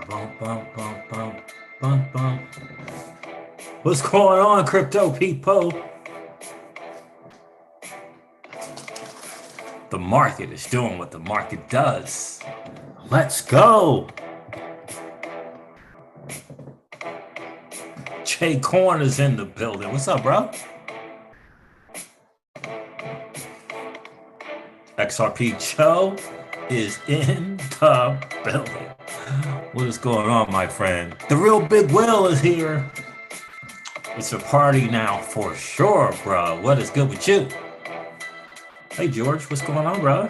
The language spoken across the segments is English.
Bum, bum, bum, bum, bum, bum. What's going on, crypto people? The market is doing what the market does. Let's go. Jay Corn is in the building. What's up, bro? XRP Joe is in the building. What is going on, my friend? The real Big Will is here. It's a party now for sure, bro. What is good with you? Hey, George, what's going on, bro?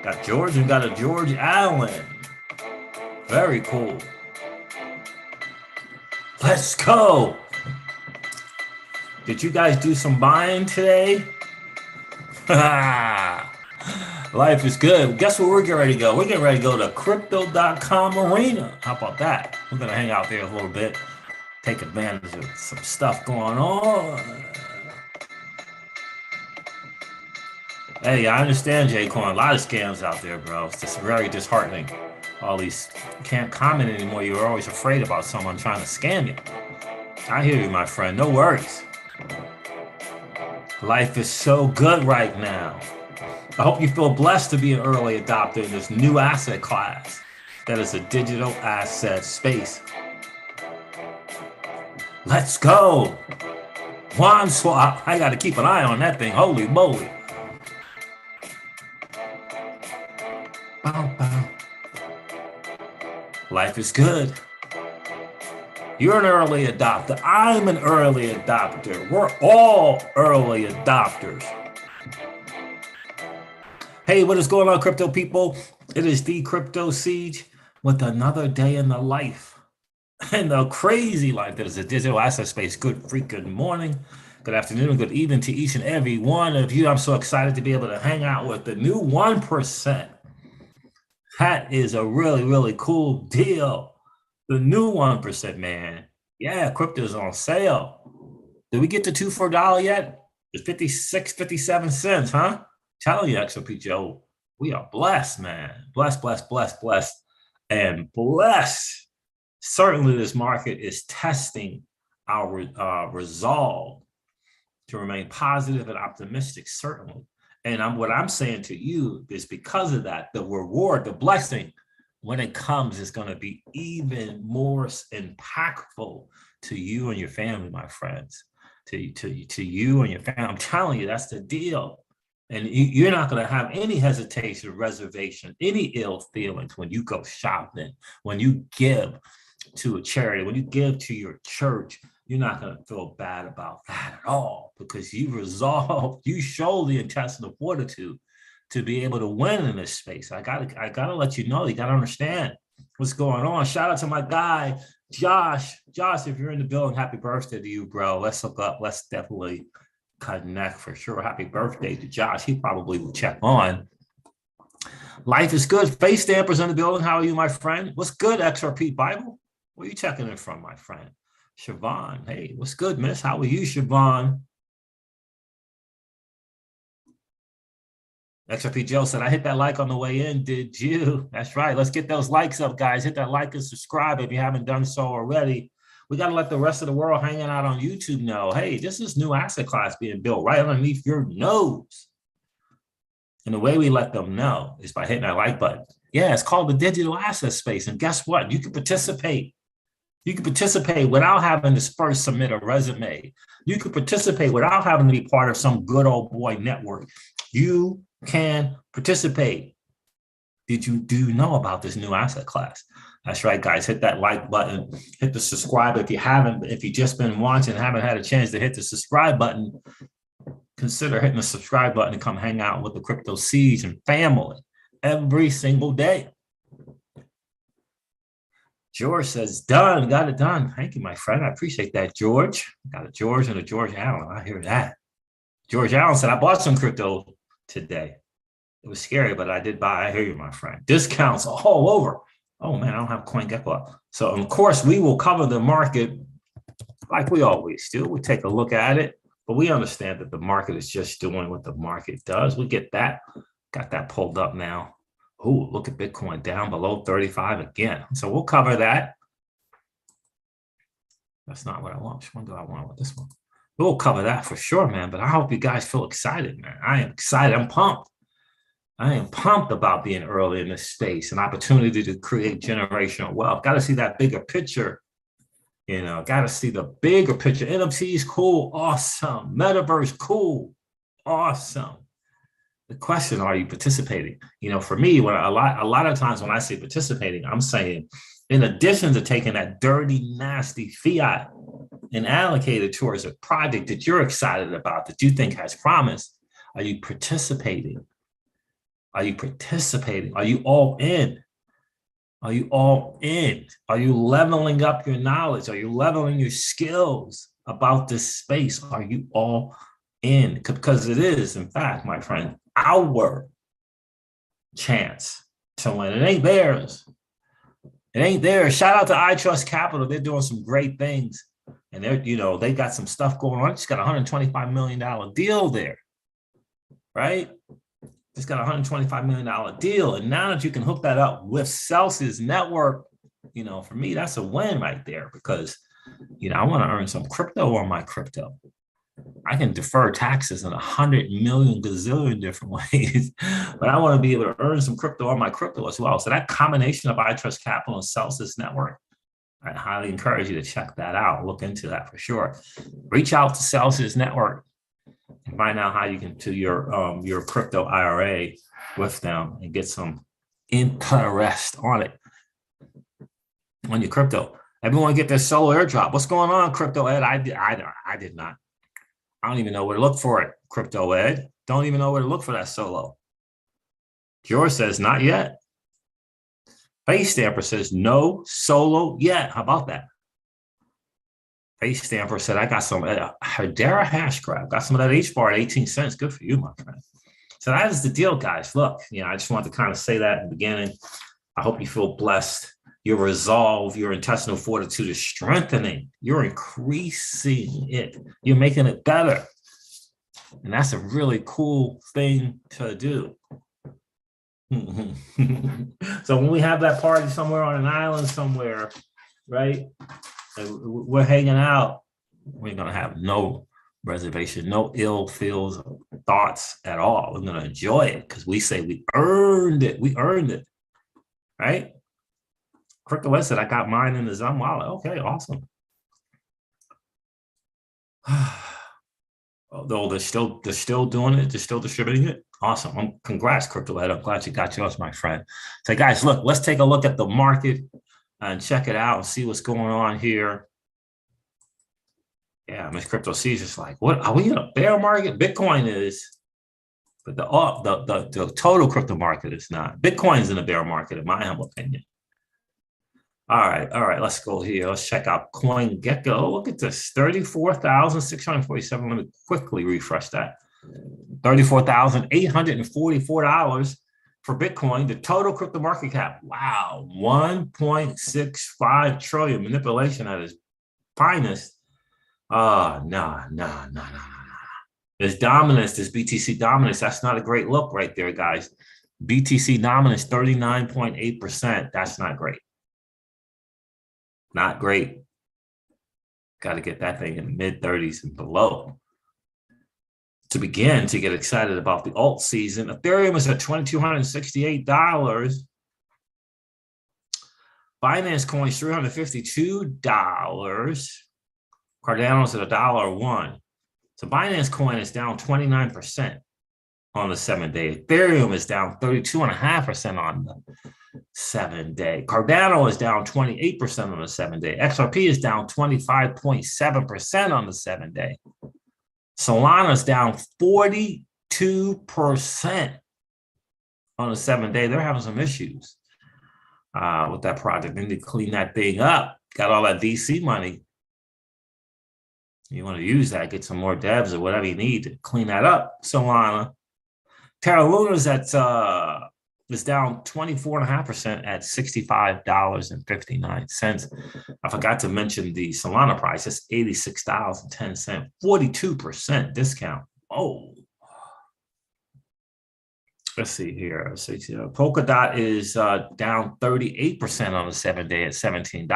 Got George and got a George Allen. Very cool. Let's go. Did you guys do some buying today? Life is good. Guess where we're getting ready to go? We're getting ready to go to crypto.com arena. How about that? We're going to hang out there a little bit, take advantage of some stuff going on. Hey, I understand, Jay Coin. A lot of scams out there, bro. It's just very disheartening. All these, you can't comment anymore. You're always afraid about someone trying to scam you. I hear you, my friend. No worries. Life is so good right now. I hope you feel blessed to be an early adopter in this new asset class that is a digital asset space. Let's go. One swap. I got to keep an eye on that thing. Holy moly. Life is good. You're an early adopter. I'm an early adopter. We're all early adopters. Hey, what is going on, crypto people? It is the Crypto Siege with another day in the life and the crazy life that is a digital asset space. Good freaking morning, good afternoon, good evening to each and every one of you. I'm so excited to be able to hang out with the new 1%. That is a really, really cool deal. The new 1%, man. Yeah, crypto's on sale. Did we get to 2 for $1 yet? It's 56, 57 cents, huh? Telling you, XRP Joe, we are blessed, man. Blessed, blessed, blessed, blessed, and blessed. Certainly, this market is testing our resolve to remain positive and optimistic, certainly. And what I'm saying to you is because of that, the reward, the blessing, when it comes, is going to be even more impactful to you and your family, my friends. To you and your family. I'm telling you, that's the deal. And you're not going to have any hesitation, reservation, any ill feelings when you go shopping, when you give to a charity, when you give to your church. You're not going to feel bad about that at all because you resolved, you show the intestinal fortitude to be able to win in this space. I gotta let you know, you gotta understand what's going on. Shout out to my guy, Josh. Josh, if you're in the building, happy birthday to you, bro. Let's hook up. Let's definitely connect for sure. Happy birthday to Josh. He probably will check on. Life is good. Face Stampers in the building. How are you, my friend? What's good, XRP Bible? Where are you checking in from, my friend? Siobhan, hey, what's good, miss? How are you, Siobhan? XRP Joe said, I hit that like on the way in. Did you? That's right. Let's get those likes up, guys. Hit that like and subscribe if you haven't done so already. We got to let the rest of the world hanging out on YouTube know, hey, this is new asset class being built right underneath your nose. And the way we let them know is by hitting that like button. Yeah, it's called the digital asset space. And guess what? You can participate. You can participate without having to first submit a resume. You can participate without having to be part of some good old boy network. You can participate. Do you know about this new asset class? That's right, guys. Hit that like button. Hit the subscribe if you haven't. If you've just been watching and haven't had a chance to hit the subscribe button, consider hitting the subscribe button and come hang out with the Crypto Siege and family every single day. George says, done, got it done. Thank you, my friend. I appreciate that, George. Got a George and a George Allen. I hear that. George Allen said, I bought some crypto today. It was scary, but I did buy. I hear you, my friend. Discounts all over. Oh, man, I don't have CoinGecko. So, of course, we will cover the market like we always do. We take a look at it, but we understand that the market is just doing what the market does. We get that. Got that pulled up now. Oh, look at Bitcoin down below 35 again. So we'll cover that. That's not what I want. Which one do I want with this one? We'll cover that for sure, man. But I hope you guys feel excited, man. I am excited. I'm pumped. I am pumped about being early in this space, an opportunity to create generational wealth. Got to see that bigger picture. You know, got to see the bigger picture. NFTs, cool, awesome. Metaverse, cool, awesome. The question, are you participating? You know, for me, when a lot of times when I say participating, I'm saying, in addition to taking that dirty, nasty fiat and allocate it towards a project that you're excited about, that you think has promise, are you participating? Are you participating? Are you all in? Are you all in? Are you leveling up your knowledge? Are you leveling your skills about this space? Are you all in? Because it is, in fact, my friend, our chance to win. It ain't theirs. It ain't theirs. Shout out to I Trust Capital. They're doing some great things. And they're, you know, they got some stuff going on. Just got a $125 million deal there, right? Just got a $125 million deal. And now that you can hook that up with Celsius Network, you know, for me, that's a win right there, because, you know, I want to earn some crypto on my crypto. I can defer taxes in 100 million gazillion different ways, but I want to be able to earn some crypto on my crypto as well. So that combination of I Trust Capital and Celsius Network, I highly encourage you to check that out. Look into that for sure. Reach out to Celsius Network and find out how you can do your crypto IRA with them and get some interest on it, on your crypto. Everyone get their solo airdrop. What's going on, Crypto Ed? I did not. I don't even know where to look for it, Crypto Ed. Don't even know where to look for that solo. George says, not yet. Face Stamper says, no solo yet. How about that? Face Stamper said, I got some Hedera hash grab. Got some of that H-bar at 18 cents. Good for you, my friend. So that is the deal, guys. Look, you know, I just wanted to kind of say that in the beginning. I hope you feel blessed. Your resolve, your intestinal fortitude is strengthening. You're increasing it. You're making it better. And that's a really cool thing to do. So when we have that party somewhere on an island somewhere, right, we're hanging out, we're going to have no reservation, no ill feels, thoughts at all. We're going to enjoy it because we say we earned it. We earned it, right? Crypto said, I got mine in the Zum wallet. Okay, awesome. Although they're still doing it, they're still distributing it. Awesome. Congrats, Crypto Ed. I'm glad you got yours, my friend. So guys, look, let's take a look at the market and check it out and see what's going on here. Yeah, Miss Crypto C is just like, what are we in a bear market? Bitcoin is, but the total crypto market is not. Bitcoin's in a bear market, in my humble opinion. All right, let's go here. Let's check out CoinGecko. Look at this, 34,647. Let me quickly refresh that. $34,844 for Bitcoin. The total crypto market cap, wow, 1.65 trillion. Manipulation at its finest. No. This dominance, this BTC dominance, that's not a great look right there, guys. BTC dominance, 39.8%. That's not great. Not great. Got to get that thing in the mid-30s and below to begin to get excited about the alt season. Ethereum is at $2,268. Binance Coin's $352. Cardano's at $1.01. So Binance Coin is down 29% on the 7-day. Ethereum is down 32.5% on the 7-day. Cardano is down 28% on the 7-day. XRP is down 25.7% on the 7-day. Solana is down 42% on the 7-day. They're having some issues with that project. They need to clean that thing up. Got all that VC money. You want to use that, get some more devs or whatever you need to clean that up. Solana. Terra Luna's at is down 24.5% at $65.59. I forgot to mention the Solana price. It's $86.10, 42% discount. Oh, Let's see here. Polkadot is down 38% on the 7-day at $17.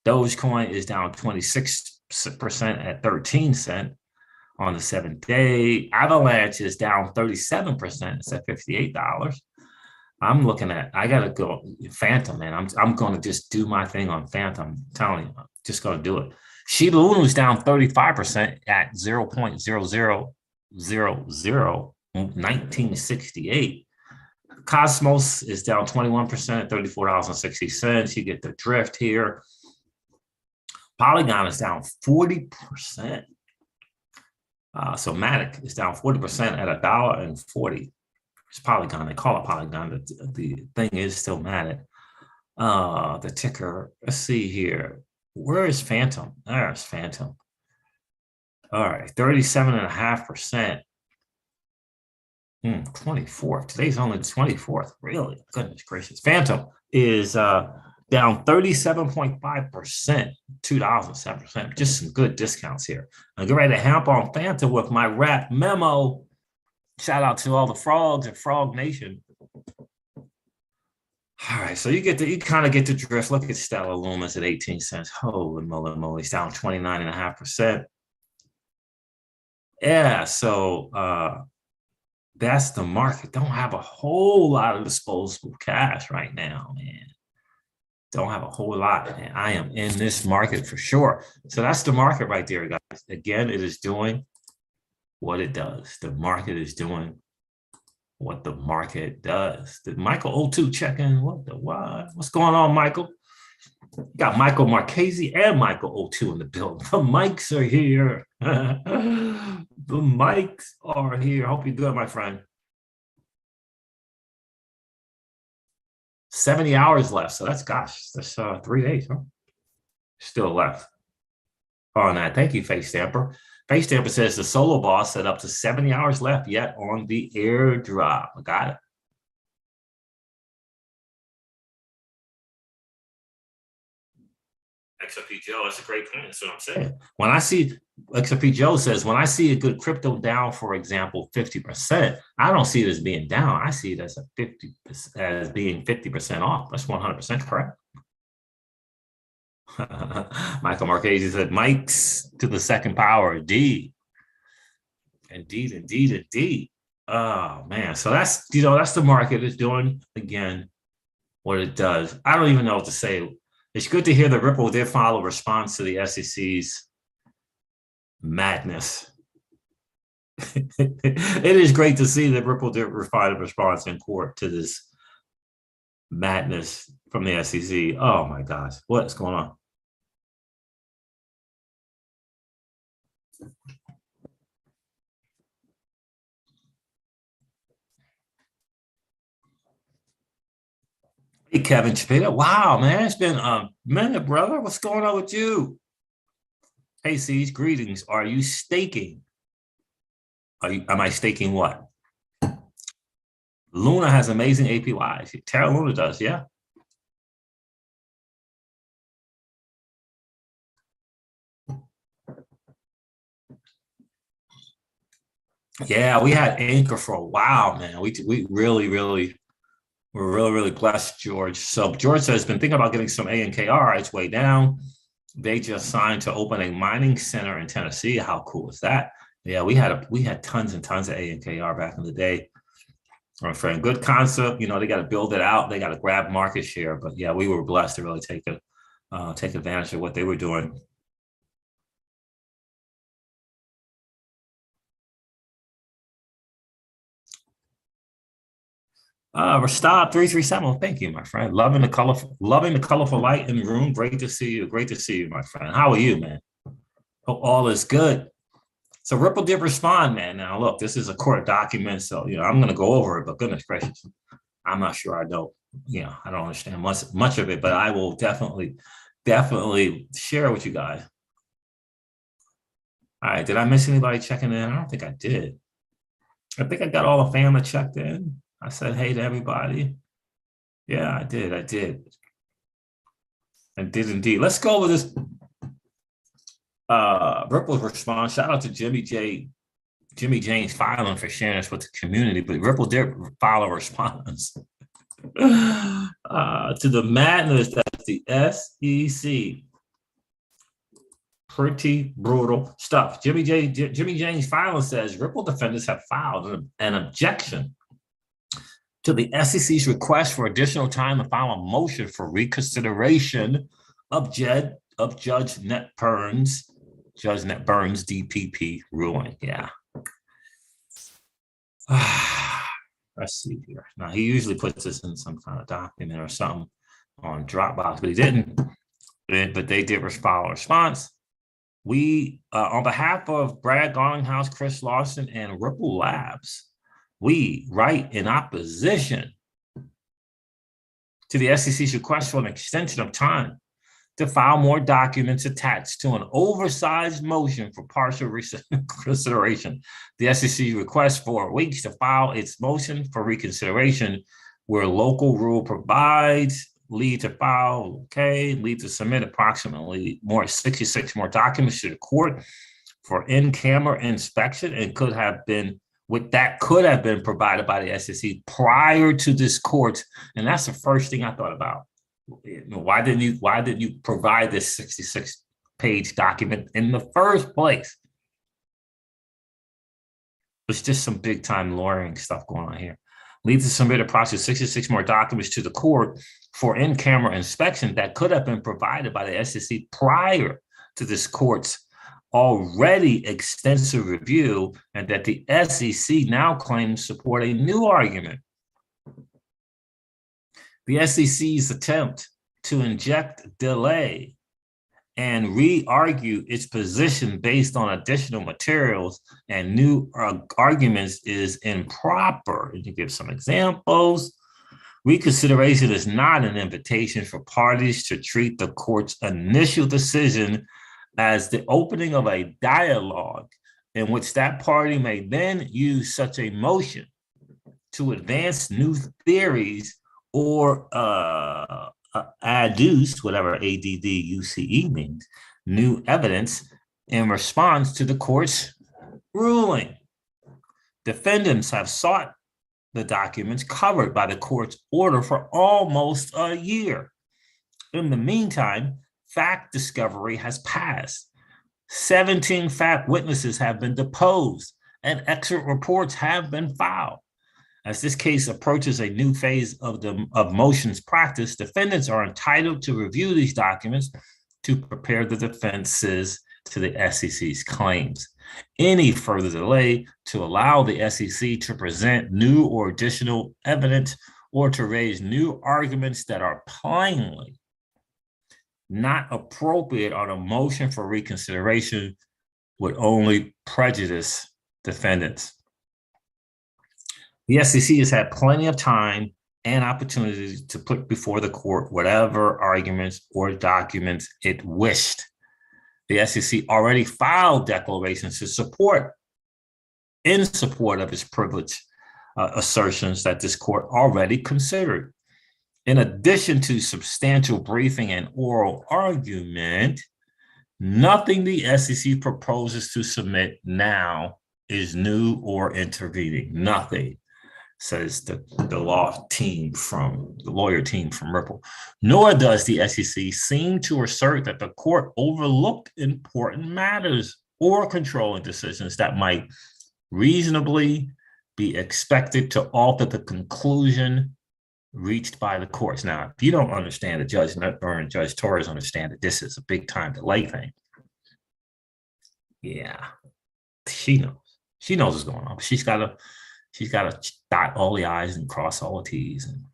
Dogecoin is down 26% at 13 cents on the 7-day. Avalanche is down 37%. It's at $58. I'm looking at, I got to go Phantom, man. I'm going to just do my thing on Phantom. I'm telling you, I'm just going to do it. Shiba Inu is down 35% at 0.00001968. Cosmos is down 21% at $34.60. You get the drift here. Polygon is down 40%. So Matic is down 40% at $1.40. It's Polygon. They call it Polygon. The thing is still Matic. The ticker. Let's see here. Where is Phantom? There's Phantom. All right, 37.5%. 24th. Today's only the 24th. Really? Goodness gracious. Phantom is down 37.5%, $2.07. Just some good discounts here. I'm getting ready to hop on Phantom with my rap memo. Shout out to all the frogs and Frog Nation. All right, so you kind of get the drift. Look at Stellar Lumens at 18 cents. Holy moly, it's down 29.5%. Yeah, so that's the market. Don't have a whole lot of disposable cash right now, man. Don't have a whole lot, and I am in this market for sure. So that's the market right there, guys. Again, it is doing what it does. The market is doing what the market does. Did Michael O2 check in? What the what? What's going on, Michael? Got Michael Marchese and Michael O2 in the building. The mics are here. The mics are here. Hope you're good, my friend. 70 hours left. So that's 3 days, huh? Still left on that. Thank you, Face Stamper. Face Stamper says the solo boss said up to 70 hours left yet on the airdrop. I got it. XRP Joe, that's a great point. That's what I'm saying. When I see XRP Joe says, when I see a good crypto down, for example, 50%, I don't see it as being down. I see it as being 50% off. That's 100% correct. Michael Marchese said, Mike's to the second power, D. Indeed. Oh man. So that's, that's the market is doing again what it does. I don't even know what to say. It's good to hear that Ripple did file a response to the SEC's madness. It is great to see that Ripple did file a response in court to this madness from the SEC. Oh my gosh, what's going on? Hey, Kevin Chapita. Wow, man, it's been a minute, brother. What's going on with you? Hey, Siege, greetings. Are you staking? Am I staking what? Luna has amazing APYs. Terra Luna does, yeah. Yeah, we had Anchor for a while, man. We we're really blessed, George. So George says, been thinking about getting some ANKR. It's way down. They just signed to open a mining center in Tennessee. How cool is that? Yeah, we had tons and tons of ANKR back in the day. My friend, good concept. They got to build it out. They got to grab market share. But yeah, we were blessed to really take advantage of what they were doing. Restop 337. Thank you, my friend. Loving the colorful light in the room. Great to see you. Great to see you, my friend. How are you, man? Hope all is good. So Ripple did respond, man. Now look, this is a court document, so I'm gonna go over it, but goodness gracious, I'm not sure I don't understand much of it, but I will definitely share with you guys. All right, did I miss anybody checking in? I don't think I did. I think I got all the family checked in. I said hey to everybody. Yeah, I did indeed. Let's go over this Ripple's response. Shout out to Jimmy J Jimmy James filing for sharing this with the community, but Ripple did file a response to the madness that the SEC. Pretty brutal stuff. Jimmy James filing says Ripple defendants have filed an objection to the SEC's request for additional time to file a motion for reconsideration of Judge Net Burns' DPP ruling. Yeah. Let's see here. Now, he usually puts this in some kind of document or something on Dropbox, but he didn't. But they did file a response. We, on behalf of Brad Garlinghouse, Chris Lawson, and Ripple Labs, we write in opposition to the SEC's request for an extension of time to file more documents attached to an oversized motion for partial reconsideration. The SEC requests 4 weeks to file its motion for reconsideration, where local rule provides leave to file, leave to submit approximately 66 more documents to the court for in-camera inspection, and could have been provided by the SEC prior to this court. And that's the first thing I thought about. Why didn't you provide this 66-page document in the first place? It's just some big time lawyering stuff going on here. Leave to submit approximately 66 more documents to the court for in-camera inspection that could have been provided by the SEC prior to this court's already extensive review, and that the SEC now claims support a new argument. The SEC's attempt to inject delay and re-argue its position based on additional materials and new arguments is improper. To give some examples, reconsideration is not an invitation for parties to treat the court's initial decision as the opening of a dialogue in which that party may then use such a motion to advance new theories or adduce, whatever ADDUCE means, new evidence in response to the court's ruling. Defendants have sought the documents covered by the court's order for almost a year. In the meantime, fact discovery has passed. 17 fact witnesses have been deposed, and expert reports have been filed. As this case approaches a new phase of motions practice, defendants are entitled to review these documents to prepare the defenses to the SEC's claims. Any further delay to allow the SEC to present new or additional evidence or to raise new arguments that are plainly not appropriate on a motion for reconsideration would only prejudice defendants. The SEC has had plenty of time and opportunity to put before the court whatever arguments or documents it wished. The SEC already filed declarations in support of its privilege assertions that this court already considered. In addition to substantial briefing and oral argument, nothing the SEC proposes to submit now is new or intervening. Nothing, says the lawyer team from Ripple. Nor does the SEC seem to assert that the court overlooked important matters or controlling decisions that might reasonably be expected to alter the conclusion reached by the courts. Now, if you don't understand that Judge Nutburn and Judge Torres understand that this is a big time delay thing, yeah, she knows. She knows what's going on. But she's got to dot all the I's and cross all the T's. And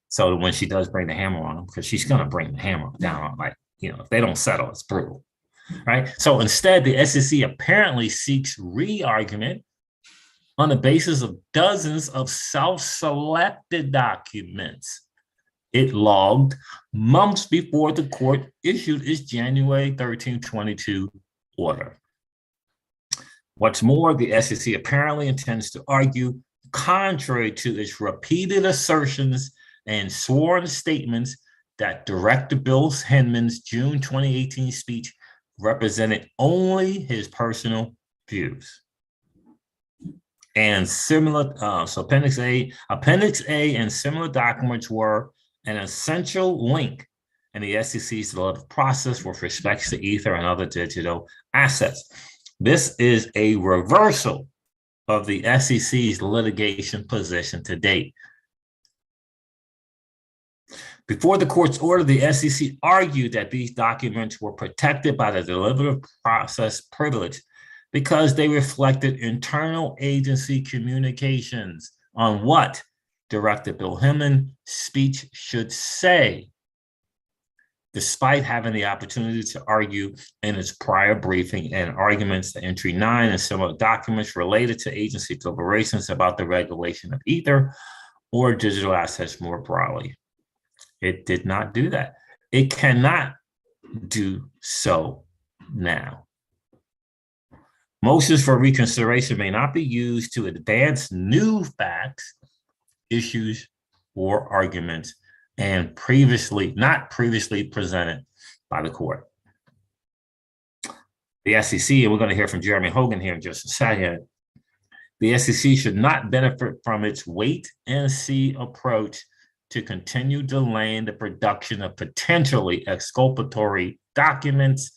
so when she does bring the hammer on them, because she's going to bring the hammer down, like, if they don't settle, it's brutal, right? So instead, the SEC apparently seeks re-argument on the basis of dozens of self-selected documents it logged months before the court issued its January 13, 2022 order. What's more, the SEC apparently intends to argue contrary to its repeated assertions and sworn statements that Director Bill Hinman's June 2018 speech represented only his personal views. and similar, so Appendix A and similar documents were an essential link in the SEC's deliberative process with respect to Ether and other digital assets. This is a reversal of the SEC's litigation position to date. Before the court's order, the SEC argued that these documents were protected by the deliberative process privilege because they reflected internal agency communications on what Director Bill Hinman's speech should say, despite having the opportunity to argue in its prior briefing and arguments that Entry 9 and similar documents related to agency deliberations about the regulation of Ether or digital assets more broadly. It did not do that. It cannot do so now. Motions for reconsideration may not be used to advance new facts, issues, or arguments and not previously presented by the court. The SEC, and we're going to hear from Jeremy Hogan here in just a second, the SEC should not benefit from its wait-and-see approach to continue delaying the production of potentially exculpatory documents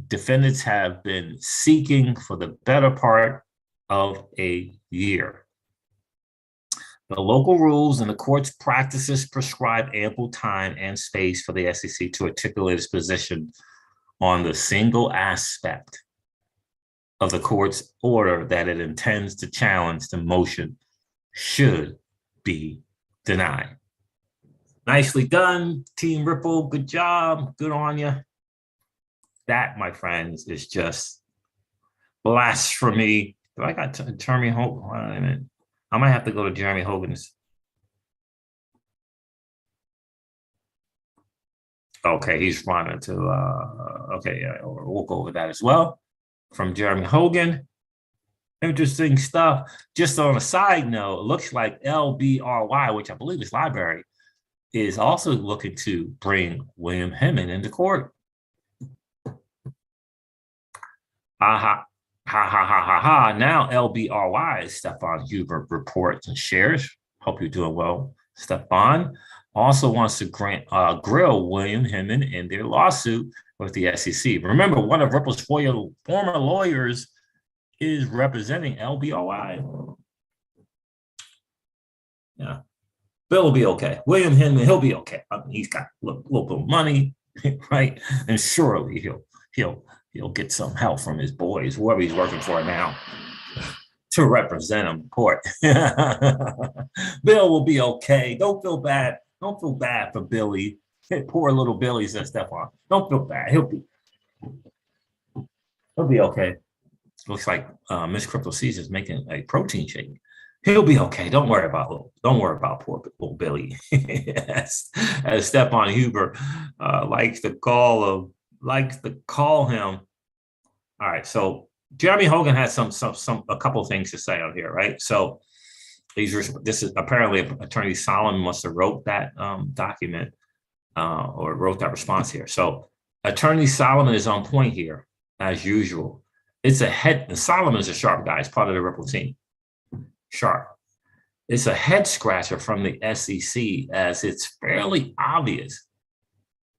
defendants have been seeking for the better part of a year. The local rules and the court's practices prescribe ample time and space for the SEC to articulate its position on the single aspect of the court's order that it intends to challenge. The motion should be denied. Nicely done, Team Ripple. Good job. Good on you. That, my friends, is just blasphemy. Do I got Jeremy Hogan? Wait a minute. I might have to go to Jeremy Hogan's. Okay, he's responding to, okay, yeah, we'll go over that as well. From Jeremy Hogan. Interesting stuff. Just on a side note, it looks like LBRY, which I believe is library, is also looking to bring William Hinman into court. Ha ha. Now LBRY, Stefan Huber reports and shares. Hope you're doing well, Stefan. Also wants to grill William Hinman in their lawsuit with the SEC. Remember, one of Ripple's former lawyers is representing LBRY. Yeah. Bill will be okay. William Hinman, he'll be okay. I mean, he's got a little bit of money, right? And surely he'll get some help from his boys, whoever he's working for now, to represent him in court. Bill will be okay. Don't feel bad. Don't feel bad for Billy. Poor little Billy, says Stefan. Don't feel bad. He'll be okay. Looks like Miss Crypto Seas is making a protein shake. He'll be okay. Don't worry about poor little Billy. as Stefan Huber likes to call him. All right, so Jeremy Hogan has a couple of things to say on here, right? So this is apparently Attorney Solomon must have wrote that document or wrote that response here. So Attorney Solomon is on point here as usual. Solomon's a sharp guy. He's part of the Ripple team. Sharp. It's a head scratcher from the SEC, as it's fairly obvious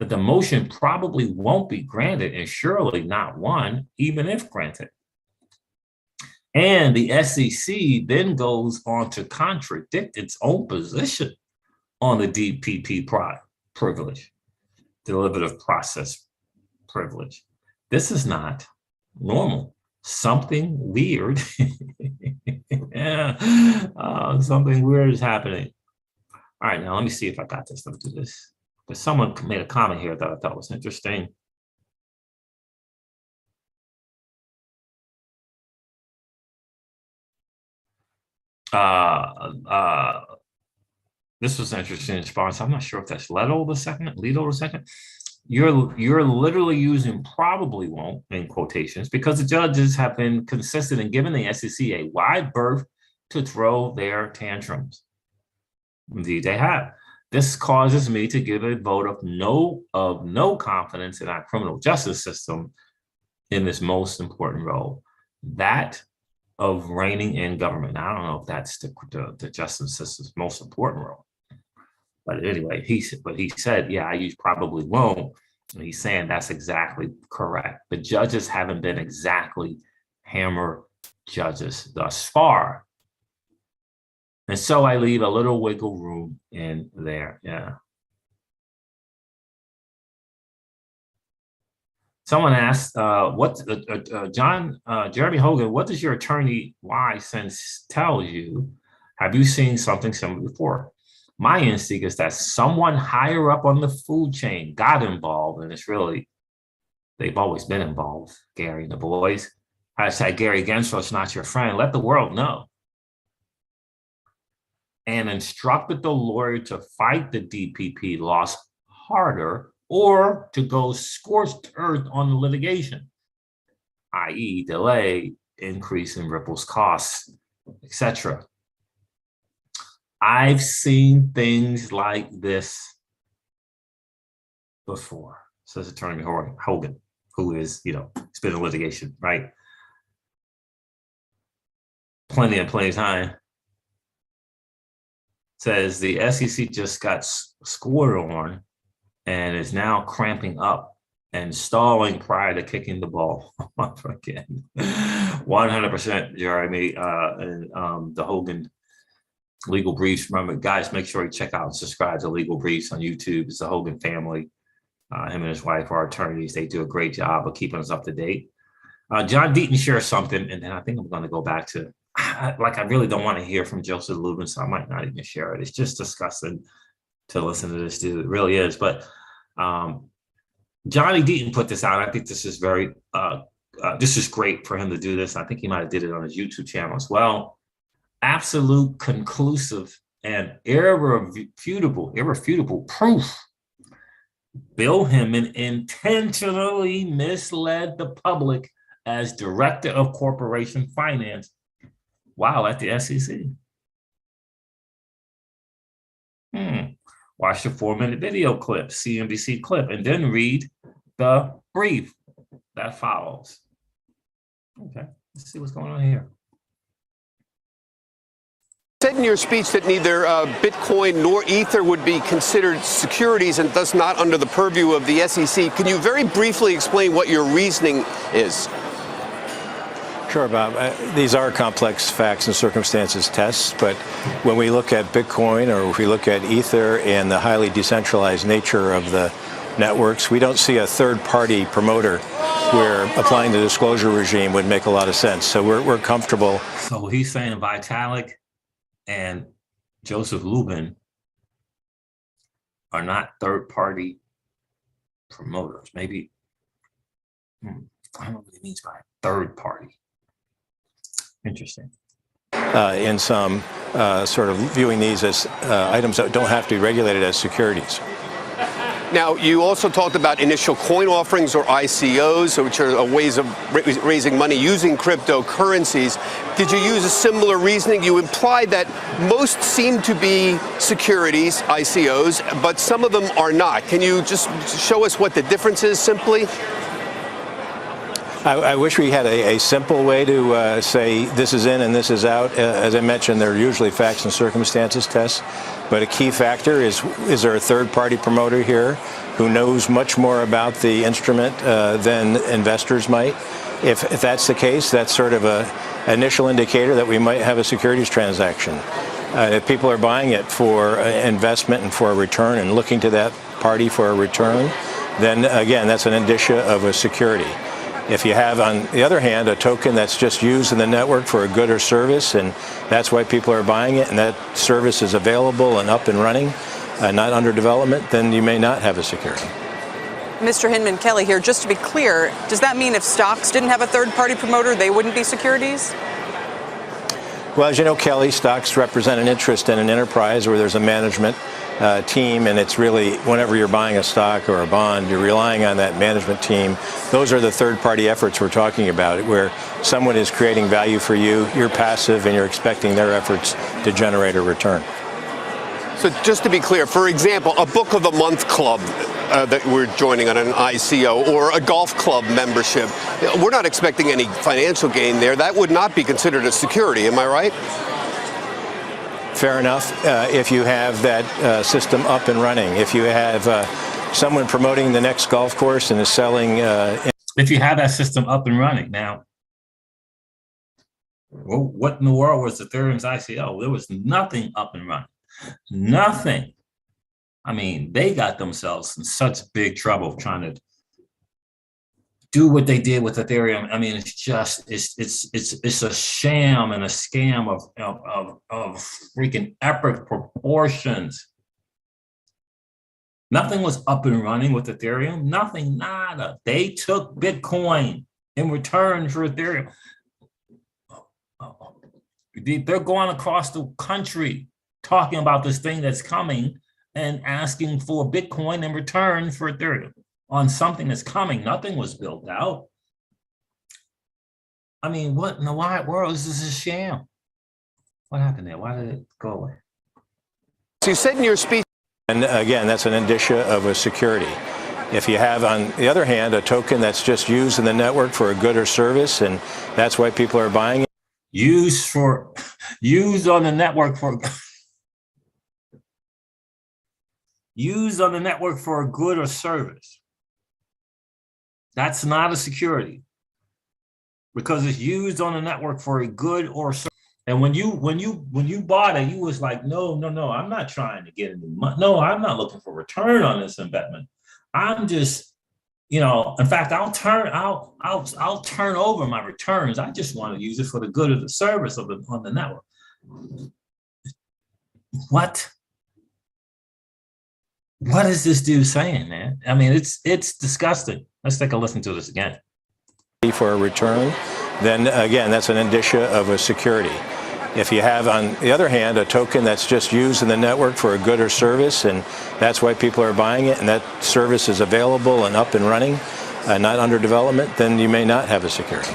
that the motion probably won't be granted, and surely not won, even if granted. And the SEC then goes on to contradict its own position on the DPP privilege, deliberative process privilege. This is not normal. Something weird. Something weird is happening. All right, now let me see if I got this. Let's do this. But someone made a comment here that I thought was interesting. This was an interesting response. I'm not sure if that's Leto the second. You're literally using probably won't in quotations because the judges have been consistent in giving the SEC a wide berth to throw their tantrums. Indeed, they have. This causes me to give a vote of no confidence in our criminal justice system in this most important role. That of reigning in government. Now, I don't know if that's the justice system's most important role. But anyway, he said, yeah, you probably won't. And he's saying that's exactly correct. The judges haven't been exactly hammer judges thus far. And so I leave a little wiggle room in there. Yeah. Someone asked, Jeremy Hogan, what does your attorney Y sense tell you? Have you seen something similar before? My instinct is that someone higher up on the food chain got involved, and it's really, they've always been involved, Gary and the boys. Hashtag Gary Gensler's not your friend. Let the world know. And instructed the lawyer to fight the DPP loss harder or to go scorched earth on the litigation, i.e. delay, increase in Ripple's costs, etc. I've seen things like this before, says Attorney Hogan, who is, it's been in litigation, right? Plenty of time. Says the SEC just got scored on and is now cramping up and stalling prior to kicking the ball. Again, 100%, Jeremy, and the Hogan Legal Briefs. Remember, guys, make sure you check out and subscribe to Legal Briefs on YouTube. It's the Hogan family. Him and his wife are attorneys. They do a great job of keeping us up to date. John Deaton shares something, and then I think I'm going to go back to, I really don't want to hear from Joseph Lubin, so I might not even share it. It's just disgusting to listen to this dude. It really is. But Johnny Deaton put this out. I think this is very, this is great for him to do this. I think he might have did it on his YouTube channel as well. Absolute, conclusive, and irrefutable proof. Bill Hinman intentionally misled the public as director of corporation finance while at the SEC. Watch the 4-minute video clip, CNBC clip, and then read the brief that follows. Okay, let's see what's going on here. You said in your speech that neither Bitcoin nor Ether would be considered securities and thus not under the purview of the SEC. Can you very briefly explain what your reasoning is? Sure, Bob. These are complex facts and circumstances tests, but when we look at Bitcoin or if we look at Ether and the highly decentralized nature of the networks, we don't see a third-party promoter where applying the disclosure regime would make a lot of sense. So we're comfortable. So he's saying Vitalik and Joseph Lubin are not third-party promoters. Maybe, I don't know what he means by third party. Interesting. In some sort of viewing these as items that don't have to be regulated as securities. Now, you also talked about initial coin offerings or ICOs, which are ways of raising money using cryptocurrencies. Did you use a similar reasoning? You implied that most seem to be securities, ICOs, but some of them are not. Can you just show us what the difference is simply? I wish we had a simple way to say this is in and this is out. As I mentioned, they're usually facts and circumstances tests. But a key factor is there a third-party promoter here who knows much more about the instrument than investors might? If that's the case, that's sort of an initial indicator that we might have a securities transaction. If people are buying it for investment and for a return and looking to that party for a return, then again, that's an indicia of a security. If you have, on the other hand, a token that's just used in the network for a good or service, and that's why people are buying it, and that service is available and up and running, not under development, then you may not have a security. Mr. Hinman, Kelly here. Just to be clear, does that mean if stocks didn't have a third-party promoter, they wouldn't be securities? Well, as you know, Kelly, stocks represent an interest in an enterprise where there's a management team, and it's really, whenever you're buying a stock or a bond, you're relying on that management team. Those are the third-party efforts we're talking about, where someone is creating value for you, you're passive, and you're expecting their efforts to generate a return. So just to be clear, for example, a book of the month club, that we're joining on an ICO or a golf club membership. We're not expecting any financial gain there. That would not be considered a security. Am I right? Fair enough. If you have that system up and running, if you have someone promoting the next golf course and is selling. If you have that system up and running. Now, what in the world was Ethereum's ICO? There was nothing up and running. Nothing. I mean, they got themselves in such big trouble trying to do what they did with Ethereum. I mean, it's just it's a sham and a scam of freaking epic proportions. Nothing was up and running with Ethereum. Nothing, nada. They took Bitcoin in return for Ethereum. They're going across the country talking about this thing that's coming and asking for Bitcoin in return for Ethereum on something that's coming. Nothing was built out. I mean, what in the wide world is this a sham? What happened there? Why did it go away? So you said in your speech. And again, that's an indicia of a security. If you have, on the other hand, a token that's just used in the network for a good or service, and that's why people are buying it. Used on the network for used on the network for a good or service. That's not a security because it's used on the network for a good or service. And when you bought it, you was like, no, I'm not trying to get any money. No, I'm not looking for return on this investment. I'm just, in fact, I'll turn over my returns. I just want to use it for the good of the service on the network. What is this dude saying, man? I mean, it's disgusting. Let's take a listen to this again. For a return, then again, that's an indicia of a security. If you have, on the other hand, a token that's just used in the network for a good or service, and that's why people are buying it, and that service is available and up and running, not under development, then you may not have a security.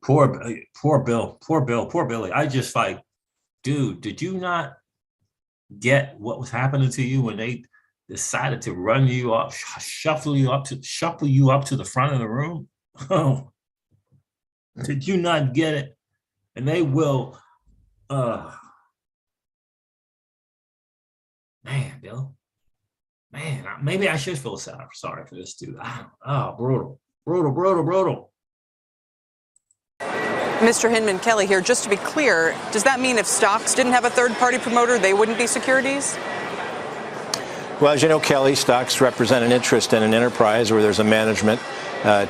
Poor Billy. I just like, dude, did you not get what was happening to you when they decided to run you up, shuffle you up to the front of the room? Oh, did you not get it? And they will, man, Bill, man, maybe I should feel sorry for this dude. Brutal. Mr. Hinman, Kelly here. Just to be clear, does that mean if stocks didn't have a third-party promoter, they wouldn't be securities? Well, as you know, Kelly, stocks represent an interest in an enterprise where there's a management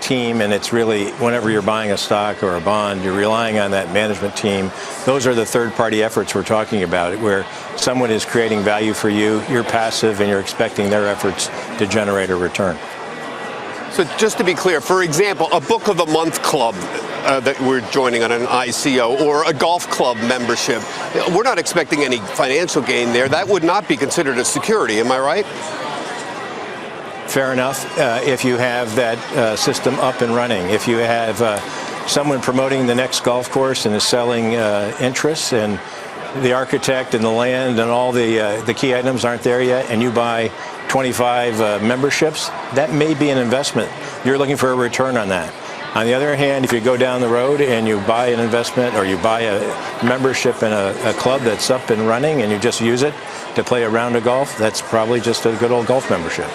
team, and it's really, whenever you're buying a stock or a bond, you're relying on that management team. Those are the third-party efforts we're talking about, where someone is creating value for you, you're passive, and you're expecting their efforts to generate a return. So just to be clear, for example, a book of the month club that we're joining on an ICO or a golf club membership, we're not expecting any financial gain there. That would not be considered a security. Am I right? Fair enough. If you have that system up and running, if you have someone promoting the next golf course and is selling interests, and the architect and the land and all the key items aren't there yet, and you buy 25 memberships, that may be an investment. You're looking for a return on that. On the other hand, if you go down the road and you buy an investment or you buy a membership in a club that's up and running and you just use it to play a round of golf, that's probably just a good old golf membership.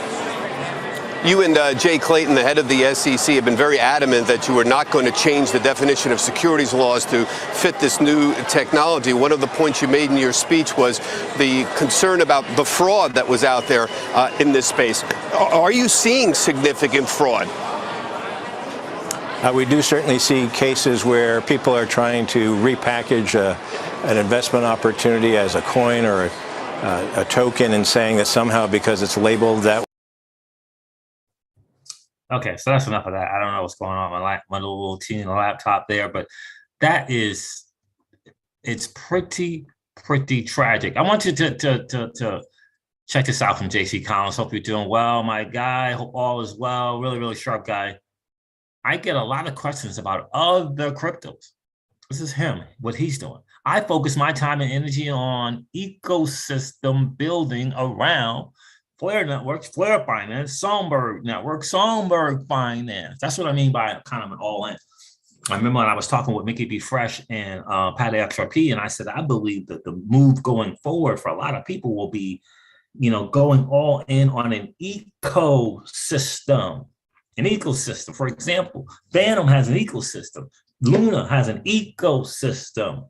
You and Jay Clayton, the head of the SEC, have been very adamant that you are not going to change the definition of securities laws to fit this new technology. One of the points you made in your speech was the concern about the fraud that was out there in this space. Are you seeing significant fraud? We do certainly see cases where people are trying to repackage an investment opportunity as a coin or a token and saying that somehow because it's labeled that. Okay, so that's enough of that. I don't know what's going on with my little teeny laptop there, but it's pretty tragic. I want you to check this out from JC Collins. Hope you're doing well, my guy. Hope all is well. Really sharp guy. I get a lot of questions about other cryptos. This is him, what he's doing. I focus my time and energy on ecosystem building around Flare Networks, Flare Finance, Sonberg Network, Sonberg Finance. That's what I mean by kind of an all-in. I remember when I was talking with Mickey B. Fresh and Patty XRP, and I said, I believe that the move going forward for a lot of people will be, going all in on an ecosystem. An ecosystem. For example, Phantom has an ecosystem. Luna has an ecosystem.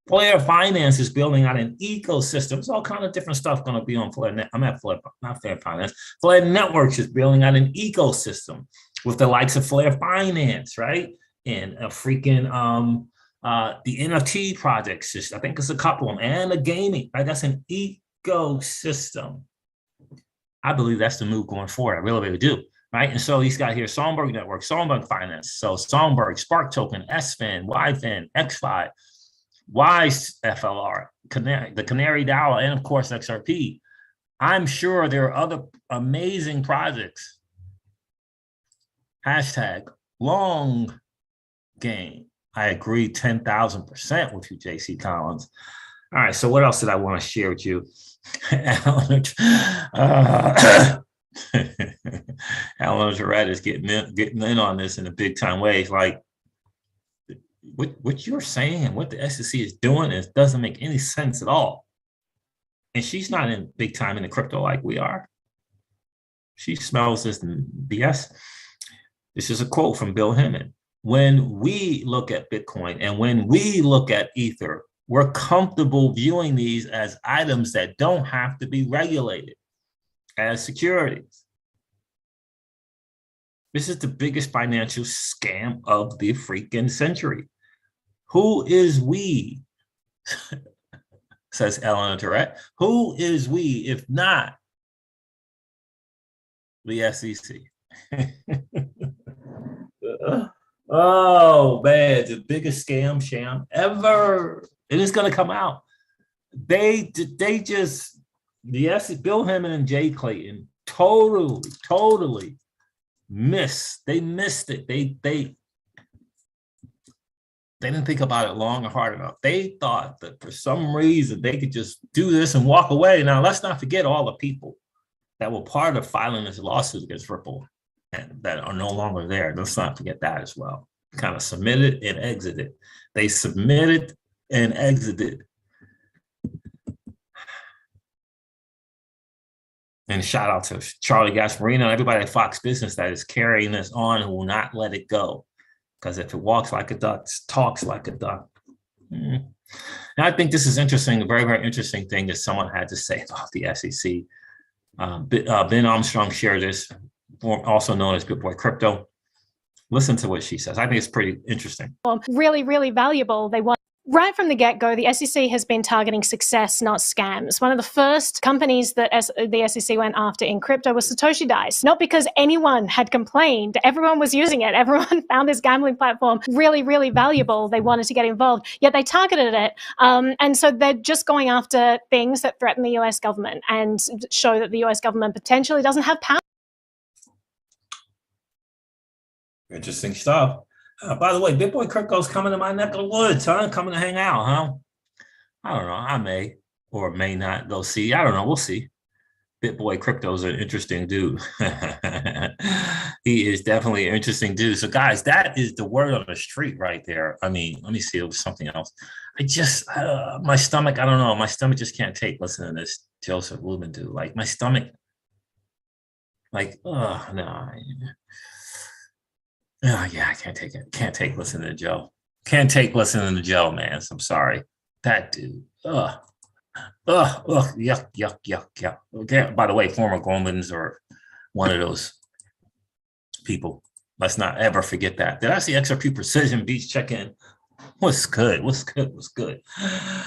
Flare Finance is building out an ecosystem. It's all kind of different stuff going to be on Flare. I'm at Flare, not Flare Finance. Flare Networks is building out an ecosystem with the likes of Flare Finance, right? And a freaking the NFT projects. I think it's a couple of them, and the gaming. Right? That's an ecosystem. I believe that's the move going forward. I really do. Right. And so he's got here Sonberg Network, Sonberg Finance. So Sonberg, Spark Token, SFIN, YFIN, XFI, YFLR, the Canary DAO, and of course XRP. I'm sure there are other amazing projects. Hashtag long game. I agree 10,000% with you, JC Collins. All right. So what else did I want to share with you? Alan Jarrett is getting in on this in a big time way. It's like what you're saying and what the SEC is doing, it doesn't make any sense at all. And she's not in big time in the crypto like we are. She smells this BS. This is a quote from Bill Hinman. When we look at Bitcoin and when we look at Ether, we're comfortable viewing these as items that don't have to be regulated as securities. This is the biggest financial scam of the freaking century. Who is we? Says Eleanor Tourette. Who is we if not the SEC? Oh man, the biggest sham ever. It is going to come out. They just, yes, Bill Hinman and Jay Clayton totally missed. They missed it. They didn't think about it long or hard enough. They thought that for some reason they could just do this and walk away. Now, let's not forget all the people that were part of filing this lawsuit against Ripple and that are no longer there. Let's not forget that as well. Kind of submitted and exited. They submitted and exited. And shout out to Charlie Gasparino and everybody at Fox Business that is carrying this on and will not let it go. Because if it walks like a duck, talks like a duck. And I think this is interesting, a very, very interesting thing that someone had to say about the SEC. Ben Armstrong shared this, also known as Bitboy Crypto. Listen to what she says. I think it's pretty interesting. Really, really valuable. They want. Right from the get-go, the SEC has been targeting success, not scams. One of the first companies that the SEC went after in crypto was Satoshi Dice. Not because anyone had complained. Everyone was using it. Everyone found this gambling platform really, really valuable. They wanted to get involved, yet they targeted it. And so they're just going after things that threaten the US government and show that the US government potentially doesn't have power. Interesting stuff. By the way, Bitboy Crypto's coming to my neck of the woods, huh? Coming to hang out, huh? I don't know. I may or may not go see. I don't know. We'll see. Bitboy Crypto's an interesting dude. He is definitely an interesting dude. So, guys, that is the word on the street right there. I mean, let me see. It was something else. I just, my stomach, I don't know. My stomach just can't take listening to this Joseph Lubin dude. Like, my stomach, like, oh, no. Oh, yeah, I can't take it. Can't take listening to Joe. Can't take listening to Joe, man. I'm sorry. That dude. Yuck. Okay, by the way, former Goldmans are one of those people. Let's not ever forget that. Did I see XRP Precision Beach check in? What's good? What's good?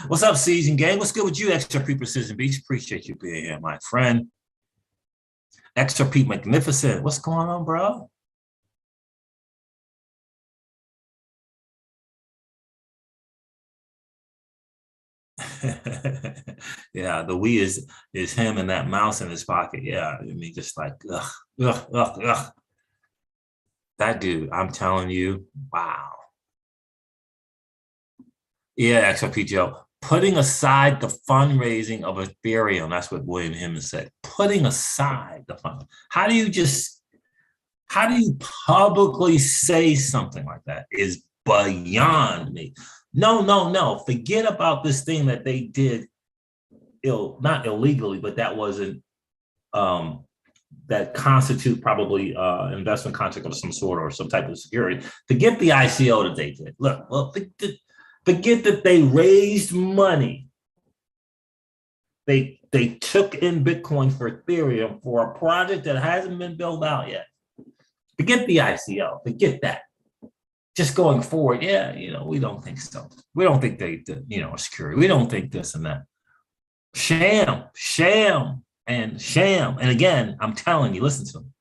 What's up, Season Gang? What's good with you, XRP Precision Beach? Appreciate you being here, my friend. XRP Magnificent. What's going on, bro? Yeah, the we is him and that mouse in his pocket. Yeah, I mean, just like ugh. That dude, I'm telling you, wow. Yeah, XRP Joe. Putting aside the fundraising of Ethereum, that's what William Hinman said. Putting aside the fund. How do you publicly say something like that is beyond me. No. Forget about this thing that they did not illegally, but that wasn't that constitute probably investment contract of some sort or some type of security. Forget the ICO that they did. Look, well, forget that they raised money. They took in Bitcoin for Ethereum for a project that hasn't been built out yet. Forget the ICO. Forget that. Just going forward, yeah, we don't think so. We don't think they did, security. We don't think this and that. Sham. And again, I'm telling you, listen to them.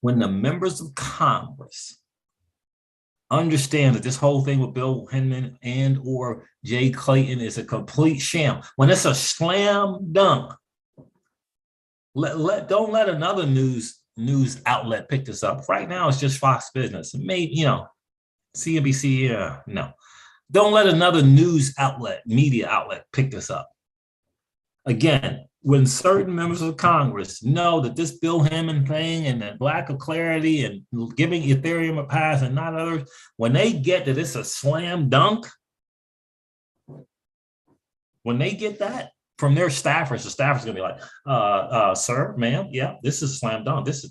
When the members of Congress understand that this whole thing with Bill Hinman and or Jay Clayton is a complete sham, when it's a slam dunk, don't let another news outlet pick this up. Right now, it's just Fox Business. Maybe, CNBC, no. Don't let another media outlet pick this up. Again, when certain members of Congress know that this Bill Hinman thing and the lack of clarity and giving Ethereum a pass and not others, when they get that it's a slam dunk, when they get that from their staffers, the staffers are gonna be like, sir, ma'am, yeah, this is slam dunk. This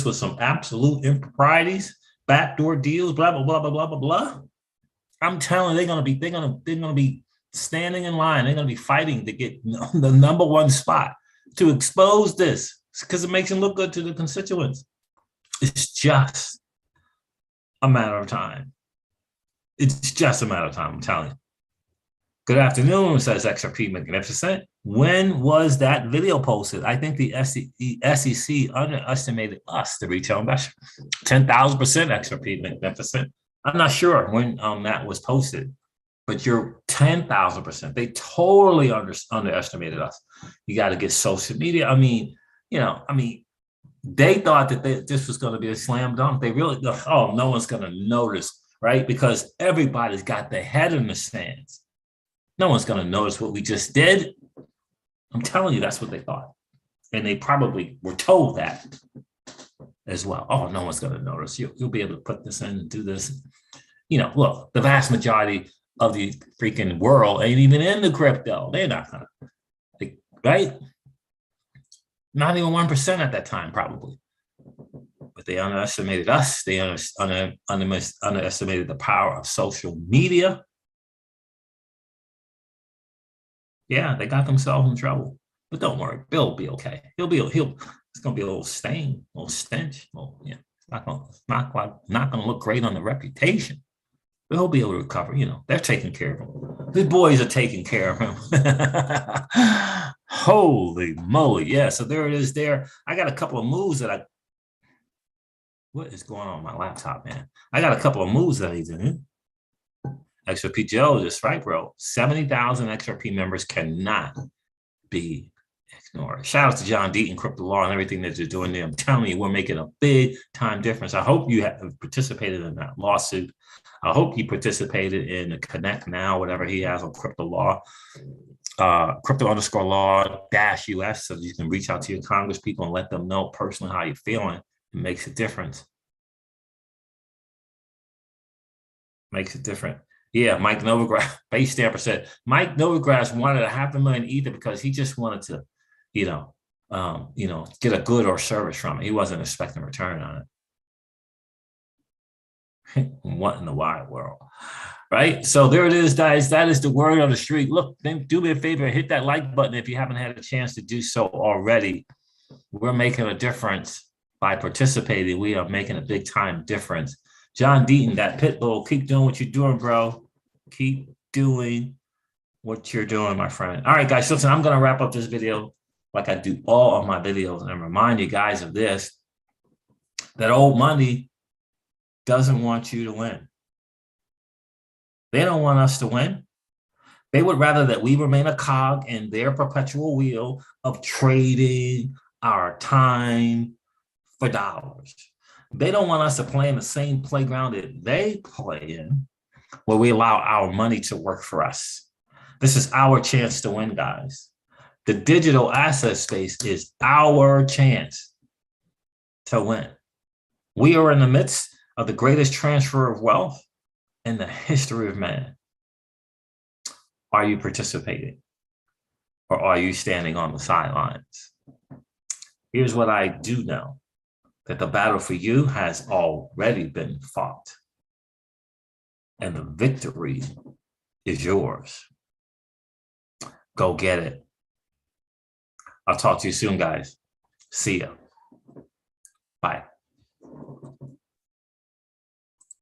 was some absolute improprieties, backdoor deals, blah, blah, blah, blah, blah, blah, blah. I'm telling you, they're gonna be standing in line. They're going to be fighting to get the #1 spot to expose this because it makes them look good to the constituents. It's just a matter of time. It's just a matter of time, I'm telling you. Good afternoon, says XRP Magnificent. When was that video posted? I think the SEC underestimated us, the retail investor. 10,000% XRP Magnificent. I'm not sure when that was posted. But you're 10,000%. They totally underestimated us. You got to get social media. They thought that this was going to be a slam dunk. They really thought, oh, no one's going to notice, right? Because everybody's got their head in the sands. No one's going to notice what we just did. I'm telling you, that's what they thought. And they probably were told that as well. Oh, no one's going to notice. You'll be able to put this in and do this. Look, the vast majority of the freaking world ain't even into crypto. They're not gonna, right? Not even 1% at that time, probably. But they underestimated us. They underestimated the power of social media. Yeah, they got themselves in trouble. But don't worry, Bill will be okay. It's gonna be a little stain, a little stench. Well, yeah, it's not gonna look great on the reputation. But he'll be able to recover. They're taking care of him. The boys are taking care of him. Holy moly. Yeah, so there it is there. I got a couple of moves that what is going on with my laptop, man? I got a couple of moves that he's in. XRP Joe, just right, bro. 70,000 XRP members cannot be ignored. Shout out to John Deaton, Crypto Law, and everything that you're doing there. I'm telling you, we're making a big time difference. I hope you have participated in that lawsuit. I hope you participated in the Connect Now, whatever he has on Crypto Law, crypto_law-US, so you can reach out to your Congress people and let them know personally how you're feeling. It makes a difference. Makes it different. Yeah, Mike Novogratz, base stamper said, Mike Novogratz wanted $500,000 Ether because he just wanted to, get a good or service from it. He wasn't expecting a return on it. What in the wide world, right? So there it is, guys. That is the word on the street. Look, do me a favor, hit that like button if you haven't had a chance to do so already. We're making a difference by participating. We are making a big time difference. John Deaton, that Pitbull, keep doing what you're doing, bro. Keep doing what you're doing, my friend. All right, guys, listen, I'm going to wrap up this video like I do all of my videos and remind you guys of this, that old money doesn't want you to win. They don't want us to win. They would rather that we remain a cog in their perpetual wheel of trading our time for dollars. They don't want us to play in the same playground that they play in. where we allow our money to work for us. This is our chance to win, guys. The digital asset space is our chance to win. We are in the midst of the greatest transfer of wealth in the history of man. Are you participating? Or are you standing on the sidelines? Here's what I do know, that the battle for you has already been fought. And the victory is yours. Go get it. I'll talk to you soon, guys. See ya. Bye.